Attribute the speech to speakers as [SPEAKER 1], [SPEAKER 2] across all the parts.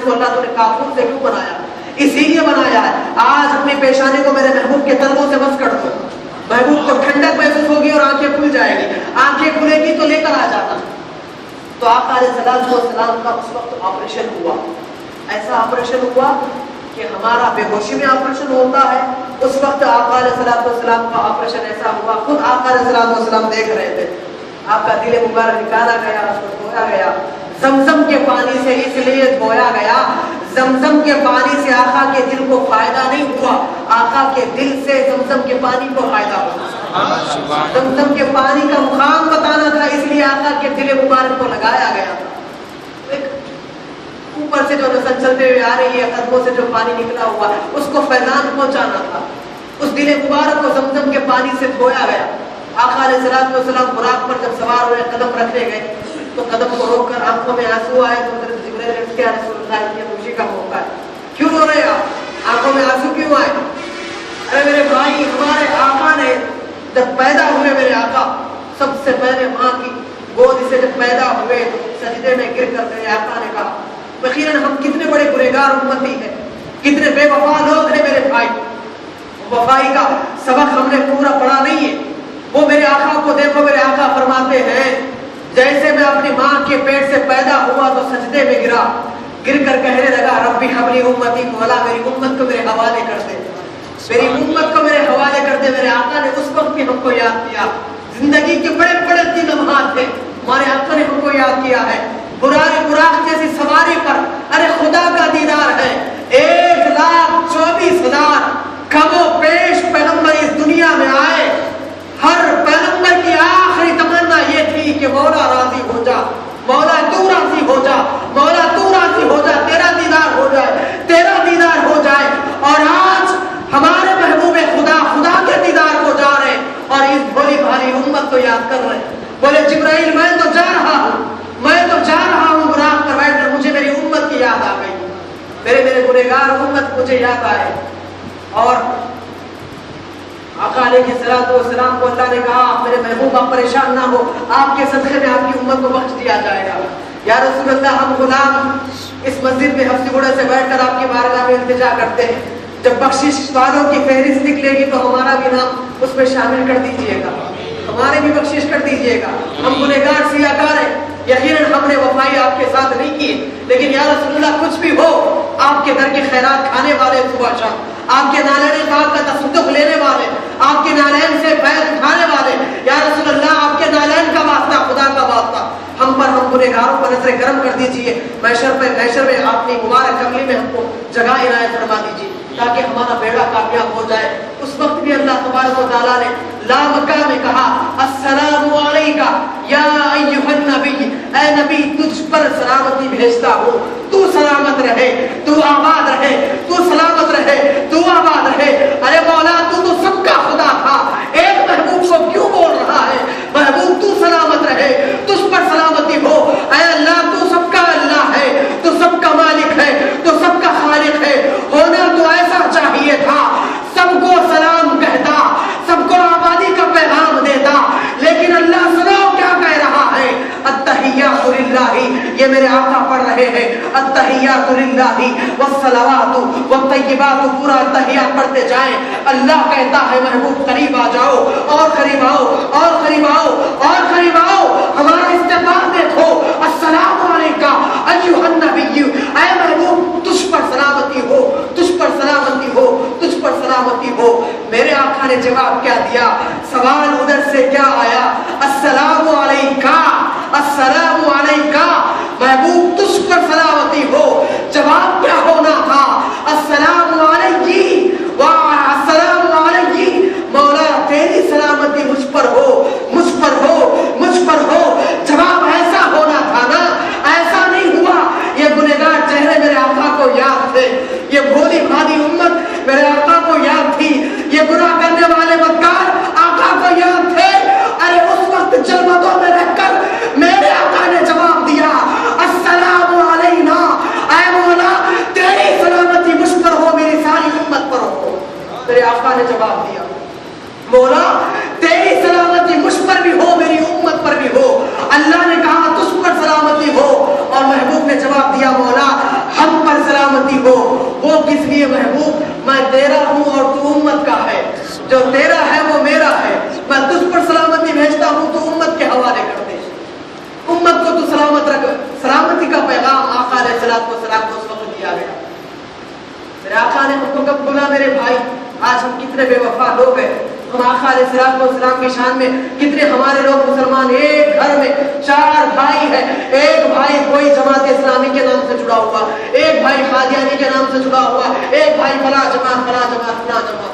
[SPEAKER 1] کو اللہ تو نے کافور سے کیوں بنایا؟ اسی لیے بنایا ہے آج اپنی پیشانی کو میرے محبوب کے تلووں سے بس کر دو، محبوب کو ٹھنڈک محسوس ہوگی اور آنکھیں کھل جائے گی، آنکھیں کھلے گی تو لے کر آ جانا۔ تو آقا علیہ السلام کا اس وقت آپریشن ہوا، ایسا آپریشن ہوا کہ ہمارا بے ہوشی میں آپریشن ہوتا ہے، اس وقت آقا علیہ السلام کا آپریشن ایسا ہوا، خود آقا علیہ السلام دیکھ رہے تھے، آپ کا دل مبارک نکالا گیا، اس کو دھویا گیا زمزم کے پانی سے، اس لیے دھویا گیا زمزم کے پانی سے آقا کے دل کو فائدہ نہیں ہوا، آقا کے دل سے زمزم کے پانی کو فائدہ ہوا۔ زمزم کے پانی کا مقام بتانا تھا، اس لیے آقا کے دل مبارک کو لگایا گیا تھا۔ اوپر سے جو نسل چلتے ہوئے آ رہی ہے، قدموں سے جو پانی نکلا ہوا اس کو فیضان پہنچانا تھا، اس دل مبارک کو زمزم کے پانی سے دھویا گیا۔ آقا علیہ السلام براق پر جب سوار ہوئے، قدم رکھنے گئے تو قدم کو روک کر آنکھوں میں آنسو آئے تو حضرت جبرائیل نے کہا رسول اللہ یہ خوشی کا موقع ہے، کیوں رو رہے آپ؟ آنکھوں میں آنسو کیوں آئے؟ ارے میرے بھائی، ہمارے آقا نے جب پیدا ہوئے، میرے آقا سب سے پہلے ماں کی گود سے جب پیدا ہوئے تو سجدے میں گر کر میرے آقا نے کہا یقیناً ہم کتنے بڑے گنہگار امتی ہیں، کتنے بے وفا لوگ ہیں میرے بھائی، وفائی کا سبق ہم نے پورا پڑھا نہیں ہے۔ وہ میرے آقا کو دیکھو، میرے آقا فرماتے ہیں جیسے میں اپنی ماں کے پیٹ سے پیدا ہوا تو سجدے میں گرا، گر کر کہنے لگا ربی حبلی امتی، مولا میری امت کو میرے حوالے کر دے، میری امت کو میرے حوالے کر دے۔ میرے آقا نے اس وقت بھی ہم کو یاد کیا، زندگی کے بڑے بڑے 3 لمحات تھے، ہمارے آقا نے ہم کو یاد کیا ہے۔ براق جیسی سواری پر ارے خدا کا دیدار ہے، 1,24,000 کم و پیش پیغمبر اس دنیا میں آئے، ہر پیغمبر کی آخری تمنا یہ تھی کہ مولا راضی ہو جا، مولا تو راضی ہو جا، مولا تو راضی ہو جا، تیرا دیدار ہو جائے، تیرا دیدار ہو جائے۔ اور آج ہمارے محبوب خدا کے دیدار کو جا رہے اور اس بھولی بھاری امت کو یاد کر رہے۔ بولے جبرائیل میں تو جا رہا ہوں براق پر بیٹھ کر، مجھے میری امت کی یاد آ گئی، میرے گنہگار امت مجھے یاد آئے۔ اور آقا علیہ السلام کو اللہ نے کہا میرے محبوب آپ پریشان نہ ہو، آپ کے صدقے میں آپ کی امت کو بخش دیا جائے گا۔ یا رسول اللہ ہم غلام اس مسجد میں ہفتے گھوڑے سے بیٹھ کر آپ کی بارگاہ میں التجا کرتے ہیں، جب بخشش والوں کی فہرست نکلے گی تو ہمارا بھی نام اس میں شامل کر دیجئے گا، ہمارے بھی بخشش کر دیجئے گا۔ ہم گنہگار سیاہکار ہیں، یقیناً ہم نے وفائی آپ کے ساتھ نہیں کی، لیکن یا رسول اللہ کچھ بھی ہو، آپ کے در کے خیرات کھانے والے صبح شام، آپ کے نالین پاک کا تصدق لینے والے، آپ کے نالین سے فیض اٹھانے والے، یا رسول اللہ آپ کے نالین کا واسطہ، خدا کا واسطہ ہم پر، ہم گنہگاروں پر نظر کرم کر دیجئے، محشر میں اپنی مبارک کملی میں ہم کو جگہ عنایت فرما دیجئے تاکہ ہمارا بیڑا کامیاب ہو جائے۔ اس وقت بھی اللہ تبارک و تعالیٰ نے لا مکہ میں کہا السلام علیکہ یا ایھا النبی، اے نبی تجھ پر سلامتی بھیجتا ہوں، تو سلامت رہے، تو آباد رہے، تو سلامت رہے، تو آباد رہے۔ ارے مولا تو سب کا خدا تھا، ایک محبوب کو کیوں بول رہا ہے؟ محبوب تو سلامت رہے، تجھ پر سلامتی ہو۔ اے اللہ تو سب کا اللہ ہے، تو سب کا مالک ہے، تو سب کا خالق ہے، ہونا تو ایسا چاہیے تھا، سب کو سلام کہتا، سب کو آبادی کا پیغام دیتا، لیکن اللہ سناؤ کیا کہہ رہا ہے، التحیات للہ، یہ میرے آقا پڑھ رہے ہیں، التحیات للہ والصلوات والطیبات، پورا تحیات پڑھتے جائیں۔ اللہ کہتا ہے محبوب قریب آ جاؤ، اور قریب آؤ، اور قریب آؤ، اور قریب آؤ، ہمارا استقبال دیکھو، السلام علیکہ ایھا النبی، اے محبوب تجھ پر سلامتی ہو، تجھ پر سلامتی ہو، تجھ پر سلامتی ہو۔ میرے آقا نے جواب کیا دیا؟ سوال ادھر سے کیا آیا؟ السلام علیکہ، السلام علیکہ، محبوب تجھ پر سلامتی ہو۔ جواب کیا ہونا تھا؟ السلام علیکی، السلام علیکی، مولا تیری سلامتی مجھ پر ہو، مجھ پر ہو، مجھ پر ہو۔ جواب ایسا ہونا تھا نا، ایسا نہیں ہوا۔ یہ گنہگار چہرے راضی ہو، وہ کس لیے محبوب؟ میں تیرا ہوں اور تو امت کا ہے، جو تیرا ہے وہ میرا ہے، میں تجھ پر سلامتی بھیجتا ہوں، تو امت کے حوالے کر دے، امت کو تو سلامت رکھ۔ سلامتی کا پیغام آقا علیہ الصلوۃ والسلام کو اس وقت دیا گیا۔ میرے آقا نے ہم کو کب بولا میرے بھائی؟ آج ہم کتنے بے وفا لوگ ہیں، ہم آقا علیہ الصلوۃ والسلام کی شان میں کتنے ہمارے لوگ مسلمان، ایک گھر میں 4 بھائی ہیں، ایک بھائی کوئی جماعت اسلامی کے نام سے جڑا ہوا، ایک بھائی قادیانی کے نام سے جڑا ہوا، ایک بھائی فلاں جماعت فلاں جماعت فلاں جماعت۔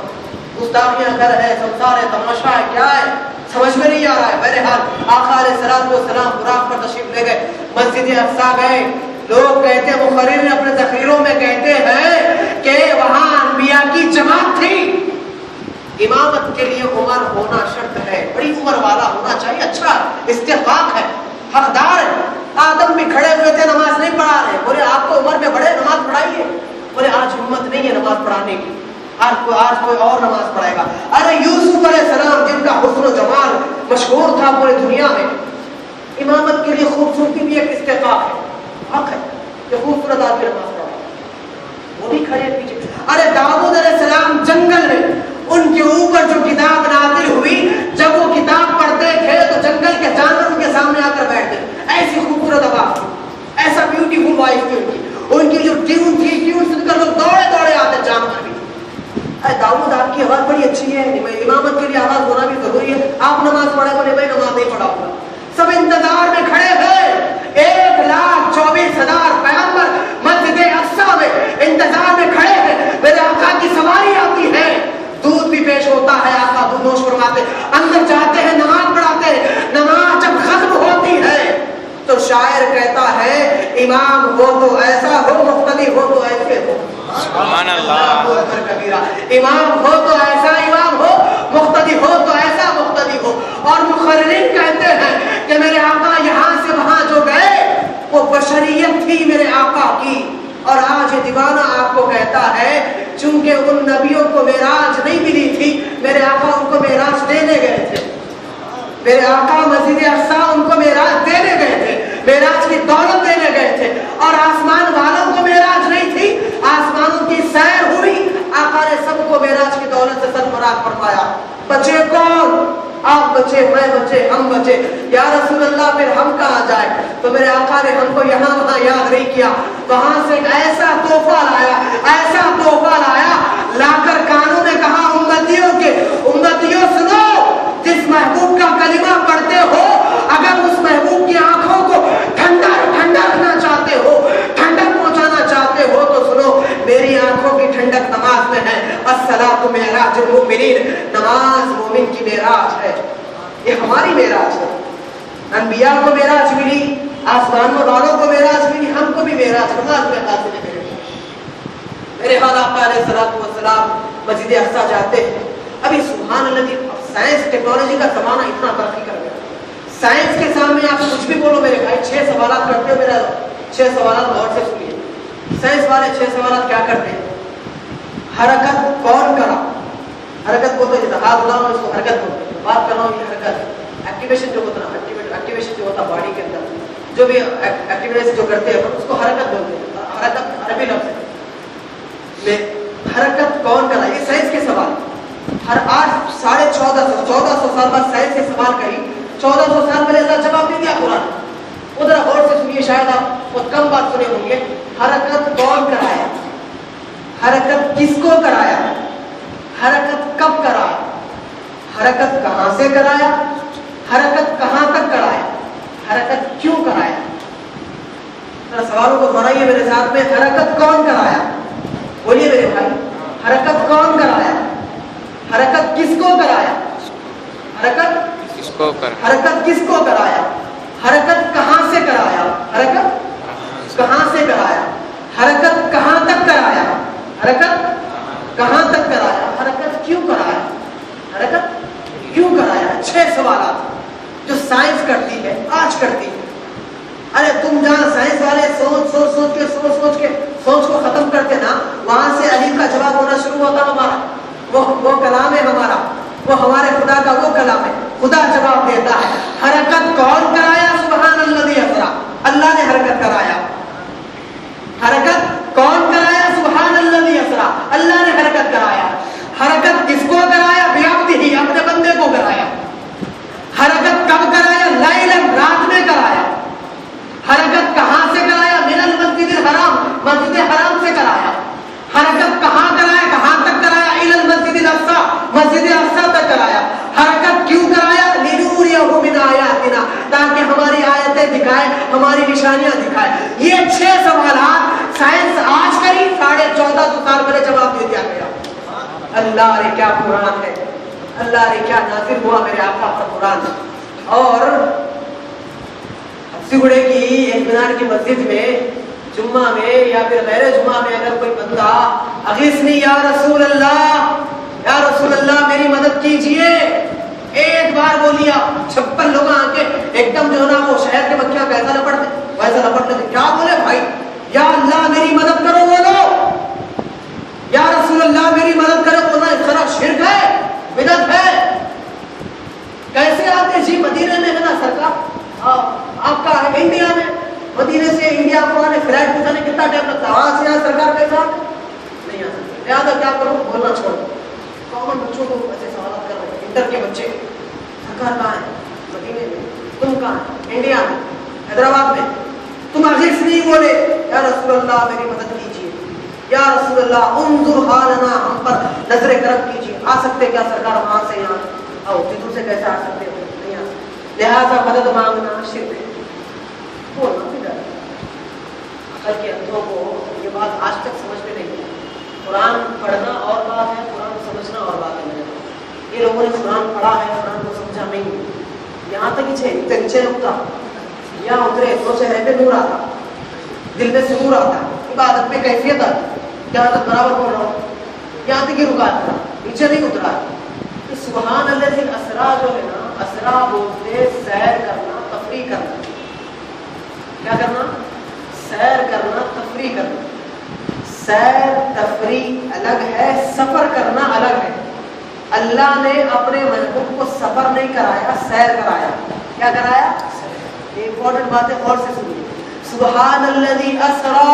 [SPEAKER 1] گستاخیاں گھر ہے، سنسار ہے، تماشا ہے، کیا ہے سمجھ میں نہیں آ رہا ہے۔ بہرحال آقا علیہ الصلوۃ والسلام براق پر تشریف لے گئے، مسجد اقصیٰ گئے۔ لوگ کہتے ہیں، مقرر اپنے تقریروں میں کہتے ہیں کہ وہاں انبیاء کی جماعت تھی۔ امامت کے لیے عمر ہونا شرط ہے، بڑی عمر والا ہونا چاہیے، اچھا استحقاق ہے، حقدار ہے۔ آدم بھی کھڑے ہوئے تھے، نماز نہیں پڑھا رہے، بولے آپ کو عمر میں بڑے نماز پڑھائیے، بولے آج ہمت نہیں ہے نماز پڑھانے کی، آج کوئی اور نماز پڑھائے گا۔ ارے یوسف علیہ السلام جن کا حسن و جمال مشہور تھا پورے دنیا میں، امامت کے لیے خوبصورتی بھی ایک استحقاق ہے، حق ہے کہ خوبصورت آدمی نماز پڑھا، وہ بھی کھڑے پیچھے۔ ارے داؤد علیہ السلام جنگل میں، ان کے اوپر جو کتاب نازل ہوئی، جب وہ کتاب پڑھتے تھے تو جنگل کے جانور ان کے سامنے آ کر بیٹھتے، ایسی خوبصورت آواز تھی، ایسا بیوٹیفل وائس تھی ان کی جو ٹیون تھی، ٹیون سن کر لوگ دوڑے دوڑے آتے، جانور بھی۔ اے داؤد آپ کی آواز بڑی اچھی ہے، امامت کے لیے آواز ہونا بھی ضروری ہے، آپ نماز پڑھے؟ بولے بھائی نماز نہیں پڑھا ہوگا۔ سب انتظار میں کھڑے ہوئے، 1,24,000 پیغمبر مسجد اقصیٰ میں انتظار میں کھڑے ہیں، میرے آقا کی سواری آتی ہے، دودھ بھی پیش ہوتا ہے، آقا دودھ نوش فرماتے، اندر جاتے ہیں، نماز پڑھاتے ہیں۔ نماز جب ختم ہوتی ہے تو شاعر کہتا ہے امام ہو تو ایسا ہو، مقتدی ہو تو ایسے ہو، سبحان اللہ کبیرہ۔ امام ہو تو ایسا امام ہو، مقتدی ہو تو ایسا مقتدی ہو۔ اور مقررین کہتے ہیں کہ میرے آقا یہاں سے وہاں جو گئے وہ بشریت تھی میرے آقا کی، اور آج یہ دیوانہ آپ کو کہتا ہے چونکہ ان نبیوں کو معراج نہیں ملی تھی، میرے آقا ان کو معراج دینے گئے تھے، میرے آقا مسجد اقصیٰ ان کو معراج دینے گئے تھے، معراج کی دولت دینے گئے تھے، اور آسمان والوں کو معراج نہیں تھی، آسمانوں کی سیر ہوئی، آقا نے سب کو معراج کی دولت سے سرفراز فرمایا۔ بچے کون؟ آپ بچے، میں بچے، ہم بچے، یا رسول اللہ پھر ہم کہاں جائے؟ تو میرے آقا نے ہم کو یہاں وہاں یاد نہیں کیا، وہاں سے ایسا تحفہ لایا، ایسا تحفہ لایا، لا کر کانوں نے کہا امتیوں سنو، جس محبوب کا کلمہ پڑھتے ہو، اگر اس محبوب کی آنکھوں کو ٹھنڈا رکھنا چاہتے ہو، ٹھنڈک پہنچانا چاہتے ہو تو سنو، میری آنکھوں کی ٹھنڈک نماز میں ہے۔ الصلاۃ معراج المؤمنین، نماز مومن کی معراج ہے، یہ ہماری معراج ہے۔ انبیاء کو معراج ملی، آسمان والوں کو معراج ملی، ہم کو بھی معراج نماز میں حاصل ہے۔ میرے حال آقا علیہ الصلوۃ والسلام مسجد اقصیٰ جاتے ہیں۔ ابھی سبحان اللہ جی، سائنس ٹیکنالوجی کا زمانہ اتنا ترقی کر گیا، سائنس کے سامنے آپ کچھ بھی بولو میرے بھائی، 6 سوالات کرتے ہو، میرا 6 سوالات غور سے سنیے۔ سائنس والے 6 سوالات کیا کرتے ہیں؟ حرکت کون کرا؟ حرکت کو تو ہاتھ اڑاؤ، اس کو حرکت بولتے ہیں، بات کر رہا ہوں یہ حرکت، ایکٹیویشن جو ہوتا ہے، ایکٹیویشن جو ہوتا ہے باڈی کے اندر، جو بھی ایکٹیویٹیز جو کرتے ہیں اس کو حرکت بولتے ہیں۔ حرکت عربی لفظ ہے، حرکت کون کرا؟ یہ سائنس کے سوال۔ ہر آج 1450 سال بعد سائنس کے سوال کری، 1400 سال پہلے اللہ جواب نہیں دیا قرآن۔ ادھر غور سے سنیے، شاید آپ بہت کم بات سنے ہوں گے۔ حرکت کون کرایا؟ حرکت کس کو کرایا؟ حرکت کب کرایا؟ حرکت کہاں سے کرایا؟ حرکت کہاں تک کرایا؟ حرکت کیوں کرایا؟ سوالوں کو دہرائیے میرے ساتھ میں، حرکت کون کرایا؟ بولیے میرے بھائی، حرکت کون کرایا؟ حرکت کس کو کرایا؟ حرکت کس کو کرایا؟ حرکت کس کو کرایا؟ حرکت کہاں سے کرایا؟ حرکت کہاں سے کرایا؟ حرکت کہاں تک کرایا؟ حرکت کہاں تک کرایا؟ حرکت کیوں کرایا؟ حرکت کیوں کرایا؟ 6 سوالات جو سائنس کرتی ہے، آج کرتی ہے۔ ارے تم جہاں سائنس والے سوچ کے سوچ کو ختم کرتے نا، وہاں سے علی کا جواب ہونا شروع ہوتا ہمارا، وہ کلام ہے ہمارا، وہ ہمارے خدا کا وہ کلام ہے، خدا جواب دیتا ہے۔ حرکت کون کرایا؟ سبحان الذی اسرا، اللہ نے حرکت کرایا۔ حرکت کون کرایا؟ حرکت کس کو کرایا؟ بعبدہ، اپنے بندے کو کرایا. حرکت کب کرایا؟ لیلاً، رات میں کرایا. حرکت کہاں سے کرایا؟ من المسجد الحرام، مسجد حرام سے کرایا. حرکت کہاں کرایا؟ کہاں تک کرایا؟ الی المسجد الاقصی، مسجد اقصی تک کرایا. حرکت کیوں کرایا؟ لنوریہ من آیاتنا، تاکہ ہماری آیتیں دکھائے، ہماری نشانیاں دکھائے. یہ 6 سوالات سائنس آج کری، 1450 سال پہلے جواب دے دیا گیا. اللہ رے کیا قرآن ہے، اللہ رے کیا نازل ہوا میرے آقا پر قرآن. اور سگڑے کی ایک مینار کی مسجد میں جمعہ میں یا پھر غیر جمعہ میں اگر کوئی بندہ اغیثنی یا رسول اللہ، یا رسول اللہ میری مدد کیجئے، ایک بار بولیا 56 لوگ آ کے ایک دم جو ہے نا وہ شہر کے مکھیاں کیسا لپٹ دے ویسا لپٹ لے. کیا بولے بھائی؟ یا اللہ میری مدد کرو بولو، یا رسول اللہ میری مدد کرو بولنا اس طرح شرک ہے، بدعت ہے. کیسے آتے؟ جی مدینے میں ہے نا سرکار، آپ کا ہے انڈیا میں، مدینے سے انڈیا کو آنے فلائٹ پہنچانے کتنا ٹائم لگتا ہے؟ وہاں سے یہاں سرکار کیسا نہیں آ سکتے. لہٰذا کیا کرو؟ بولنا چھوڑ. کامن بچوں کو ایسے سوالات کر رہے ہیں، انٹر کے بچے، سرکار کہاں ہے؟ مدینے میں. تم کہاں ہے؟ انڈیا میں، حیدرآباد میں. تم عزیز نہیں بولے، یا رسول اللہ میری مدد کیجیے، یا رسول اللہ انظر حالنا، ہم پر نظر کرم کیجیے. آ سکتے کیا سرکار وہاں سے یہاں؟ آؤ، جدھر سے کیسے آ سکتے ہو؟ نہیں آ سکتے. لہٰذا مدد مانگنا شرک ہے. بولنا بھی ڈر. عقل کے اندھوں کو یہ بات آج تک سمجھتے نہیں. قرآن پڑھنا اور بات ہے، قرآن سمجھنا اور بات ہے. میرے یہ لوگوں نے قرآن پڑھا ہے، قرآن کو سمجھا نہیں. یہاں تک نیچے اترا، یہاں اترے تو چہرے پہ نور آتا، دل میں سرور آتا، عبادت میں کیفیت آتی. یہاں تک برابر بول رہا ہوں، یہاں تک ہی رکا تھا، نیچے نہیں اترا. سبحان اللہ سے اسرا جو ہے نا، اسرا بولتے سیر کرنا، تفریح کرنا. کیا کرنا؟ سیر کرنا، تفریح کرنا. سیر تفریح الگ ہے، سفر کرنا الگ ہے. اللہ نے اپنے محبوب کو سفر نہیں کرایا، سیر کرایا. کیا کرایا؟ یہ امپورٹنٹ بات ہے، اور سے سنیے. سبحان الذی اسرا،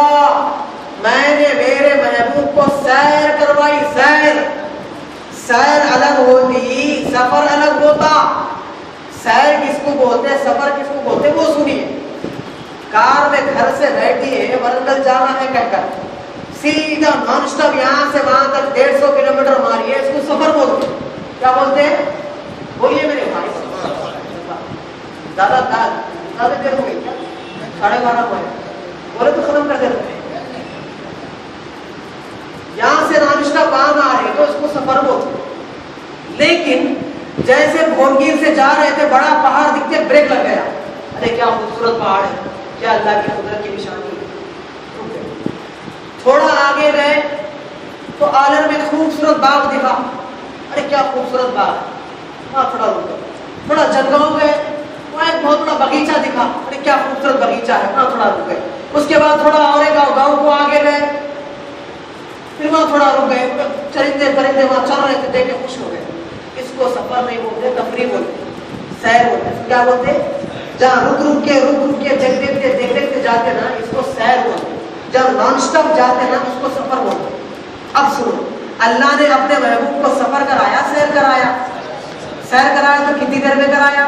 [SPEAKER 1] میں نے میرے محبوب کو سیر کروائی. سیر، سیر الگ ہوتی، سفر الگ ہوتا. سیر کس کو بولتے ہیں، سفر کس کو بولتے ہیں، وہ سنیے. کار میں گھر سے بیٹھی ہے، ورنگل جانا ہے کہہ کر سیدھا نان اسٹاپ یہاں سے وہاں تک 150 کلومیٹر ماری ہے، اس کو سفر بولتے ہیں. کیا بولتے ہیں؟ بولیے میرے بھائی. زیادہ دیر ہو گئی کیا؟ 12:30 ہوئے، بولے تو ختم کر دیتے ہیں. یہاں سے نان اسٹاپ وہاں آ رہے تو اس کو سفر بولتے ہیں. لیکن جیسے بھونگیر سے جا رہے تھے، بڑا پہاڑ دکھتے، بریک لگ گیا. ارے کیا خوبصورت پہاڑ ہے، کیا اللہ کی قدرت کی نشانی ہے. تھوڑا آگے گئے تو آلر میں خوبصورت باغ دکھا. ارے کیا خوبصورت باغ ہے، وہاں تھوڑا رک گئے. تھوڑا جنگاؤں گئے، وہاں ایک بہت بڑا باغیچہ دکھا. ارے کیا خوبصورت باغیچہ ہے، وہاں تھوڑا رک گئے. اس کے بعد تھوڑا اور ایک گاؤں کو آگے گئے، پھر وہاں تھوڑا رک گئے. چرندے پرندے وہاں چل رہے تھے، دیکھ کے خوش ہو گئے. اس کو سفر نہیں بولتے، تفریح بولتے، سیر بولتے. کیا بولتے؟ جہاں رک کے دیکھتے جاتے نا، اس کو سیر بولتے. جب نان اسٹاپ جاتے نا، اس کو سفر بولتے. اب سنو، اللہ نے اپنے محبوب کو سفر کرایا، سیر کرایا. سیر کرایا تو کتنی دیر میں کرایا؟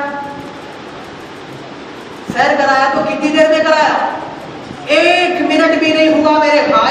[SPEAKER 1] سیر کرایا تو کتنی دیر میں کرایا؟ 1 منٹ بھی نہیں ہوا میرے بھائی.